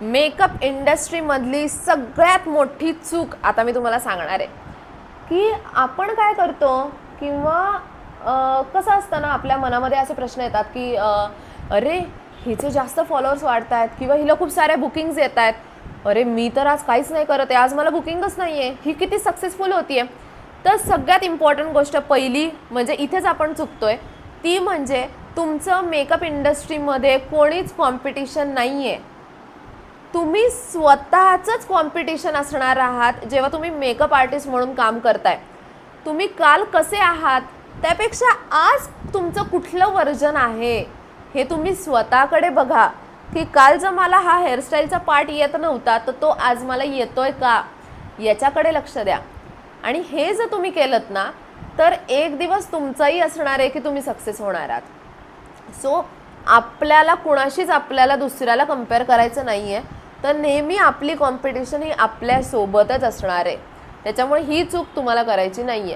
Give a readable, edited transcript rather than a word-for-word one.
Makeup इंडस्ट्रीमधली सगळ्यात मोठी चूक आता मी तुम्हाला सांगणार आहे की आपण काय करतो किंवा कसं असतं ना, आपल्या मनामध्ये असे प्रश्न येतात की अरे हिचे जास्त फॉलोअर्स वाढत आहेत किंवा हिला खूप साऱ्या बुकिंग्स येत आहेत, अरे मी तर आज काहीच नाही करत आहे, आज मला बुकिंगच नाही आहे, ही किती सक्सेसफुल होती आहे. तर सगळ्यात इम्पॉर्टंट गोष्ट पहिली म्हणजे इथेच आपण चुकतोय ती म्हणजे तुमचं मेकअप इंडस्ट्रीमध्ये कोणीच कॉम्पिटिशन नाही आहे. तुम्ही स्वतःचंच कॉम्पिटिशन असणार आहात जेव्हा तुम्ही मेकअप आर्टिस्ट म्हणून काम करताय. तुम्ही काल कसे आहात त्यापेक्षा आज तुमचं कुठलं वर्जन आहे हे तुम्ही स्वतःकडे बघा की काल जर मला हा हेअरस्टाईलचा पार्ट येत नव्हता तर तो आज मला येतोय का, याच्याकडे लक्ष द्या. आणि हे जर तुम्ही केलंत ना तर एक दिवस तुमचाही असणार आहे की तुम्ही सक्सेस होणार आहात. सो आपल्याला कुणाशीच आपल्याला दुसऱ्याला कंपेअर करायचं नाही आहे, तर नेहमी आपली कॉम्पिटिशन ही आपल्यासोबतच असणार आहे. त्याच्यामुळे ही चूक तुम्हाला करायची नाही आहे.